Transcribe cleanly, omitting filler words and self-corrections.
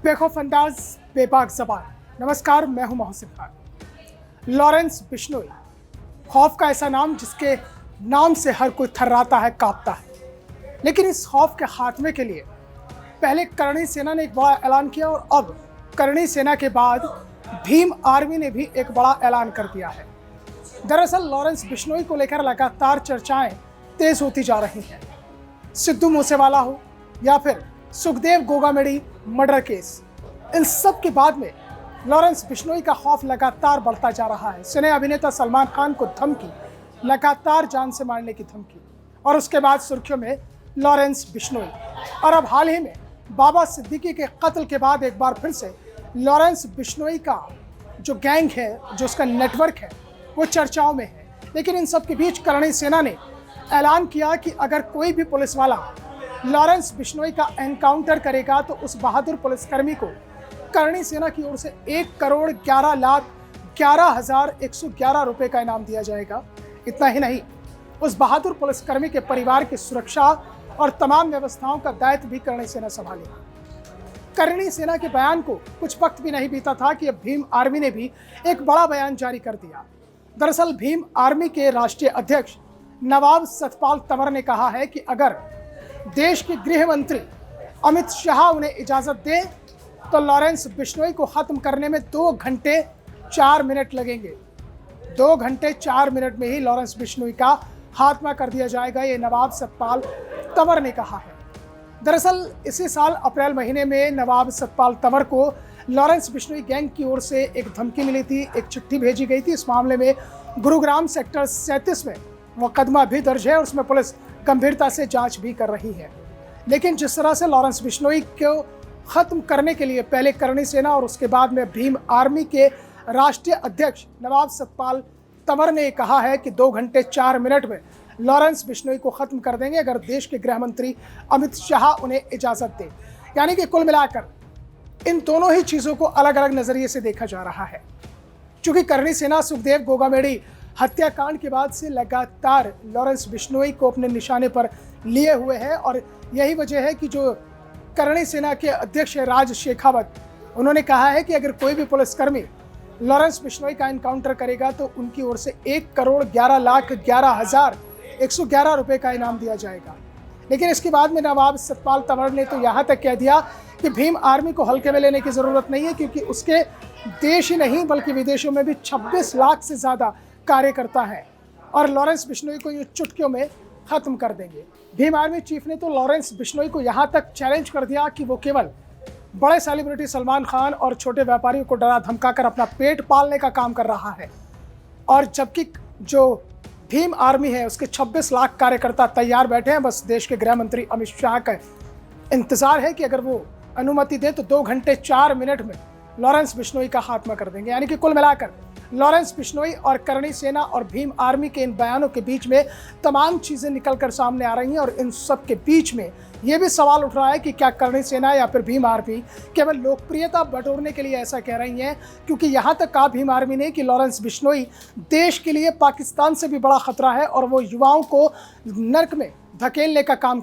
बेखौफ अंदाज बेबाक ज़बान। नमस्कार, मैं हूं मोहसिन खान। लॉरेंस बिश्नोई, खौफ का ऐसा नाम जिसके नाम से हर कोई थर्राता है, कांपता है। लेकिन इस खौफ के खात्मे के लिए पहले करणी सेना ने एक बड़ा ऐलान किया और अब करणी सेना के बाद भीम आर्मी ने भी एक बड़ा ऐलान कर दिया है। दरअसल लॉरेंस बिश्नोई को लेकर लगातार चर्चाएं तेज होती जा रही हैं। सिद्धू मूसेवाला हो या फिर सुखदेव गोगामेडी मर्डर केस, इन सब के बाद में लॉरेंस बिश्नोई का खौफ लगातार बढ़ता जा रहा है। सिने अभिनेता सलमान खान को धमकी, लगातार जान से मारने की धमकी, और उसके बाद सुर्खियों में लॉरेंस बिश्नोई। और अब हाल ही में बाबा सिद्दीकी के कत्ल के बाद एक बार फिर से लॉरेंस बिश्नोई का जो गैंग है, जो उसका नेटवर्क है, वो चर्चाओं में है। लेकिन इन सब के बीच करणी सेना ने ऐलान किया कि अगर कोई भी पुलिस वाला लॉरेंस बिश्नोई का एनकाउंटर करेगा तो उस बहादुर पुलिसकर्मी को करणी सेना की ओर से 1,11,11,111 रुपए का इनाम दिया जाएगा। इतना ही नहीं, उस बहादुर पुलिसकर्मी के परिवार की सुरक्षा और तमाम व्यवस्थाओं का दायित्व भी करणी सेना संभालेगा। करणी सेना के बयान को कुछ वक्त भी नहीं बीता था कि अब भीम आर्मी ने भी एक बड़ा बयान जारी कर दिया। दरअसल भीम आर्मी के राष्ट्रीय अध्यक्ष नवाब सतपाल तंवर ने कहा है कि अगर देश के गृह मंत्री अमित शाह उन्हें इजाजत दे तो लॉरेंस बिश्नोई को खत्म करने में 2 घंटे 4 मिनट लगेंगे। 2 घंटे 4 मिनट में ही लॉरेंस बिश्नोई का खात्मा कर दिया जाएगा, ये नवाब सतपाल तंवर ने कहा है। दरअसल इसी साल अप्रैल महीने में नवाब सतपाल तंवर को लॉरेंस बिश्नोई गैंग की ओर से एक धमकी मिली थी, एक चिट्ठी भेजी गई थी। इस मामले में गुरुग्राम सेक्टर 37 में मुकदमा भी दर्ज है और उसमें पुलिस गंभीरता से जांच भी कर रही है। लेकिन जिस तरह से लॉरेंस बिश्नोई को खत्म करने के लिए पहले करणी सेना और उसके बाद में भीम आर्मी के राष्ट्रीय अध्यक्ष नवाब सतपाल तंवर ने कहा है कि 2 घंटे 4 मिनट में लॉरेंस बिश्नोई को खत्म कर देंगे अगर देश के गृह मंत्री अमित शाह उन्हें इजाजत दे। यानी कि कुल मिलाकर इन दोनों ही चीज़ों को अलग अलग नज़रिए से देखा जा रहा है। चूंकि करणी सेना सुखदेव गोगामेडी हत्याकांड के बाद से लगातार लॉरेंस बिश्नोई को अपने निशाने पर लिए हुए है और यही वजह है कि जो करणी सेना के अध्यक्ष राज शेखावत, उन्होंने कहा है कि अगर कोई भी पुलिसकर्मी लॉरेंस बिश्नोई का एनकाउंटर करेगा तो उनकी ओर से 1,11,11,111 रुपए का इनाम दिया जाएगा। लेकिन इसके बाद में नवाब सतपाल तंवर ने तो यहाँ तक कह दिया कि भीम आर्मी को हल्के में लेने की ज़रूरत नहीं है, क्योंकि उसके देश ही नहीं बल्कि विदेशों में भी 26 लाख से ज़्यादा कार्यकर्ता है और लॉरेंस बिश्नोई को ये चुटकियों में ख़त्म कर देंगे। भीम आर्मी चीफ ने तो लॉरेंस बिश्नोई को यहाँ तक चैलेंज कर दिया कि वो केवल बड़े सेलिब्रिटी सलमान खान और छोटे व्यापारियों को डरा धमकाकर अपना पेट पालने का काम कर रहा है, और जबकि जो भीम आर्मी है उसके 26 लाख कार्यकर्ता तैयार बैठे हैं। बस देश के गृह मंत्री अमित शाह का इंतजार है कि अगर वो अनुमति दे तो 2 घंटे 4 मिनट में लॉरेंस बिश्नोई का खात्मा कर देंगे। यानी कि कुल मिलाकर लॉरेंस बिश्नोई और करणी सेना और भीम आर्मी के इन बयानों के बीच में तमाम चीज़ें निकलकर सामने आ रही हैं और इन सब के बीच में ये भी सवाल उठ रहा है कि क्या करणी सेना या फिर भीम आर्मी केवल लोकप्रियता बटोरने के लिए ऐसा कह रही हैं, क्योंकि यहाँ तक कहा भीम आर्मी ने कि लॉरेंस बिश्नोई देश के लिए पाकिस्तान से भी बड़ा खतरा है और वो युवाओं को नर्क में धकेलने का काम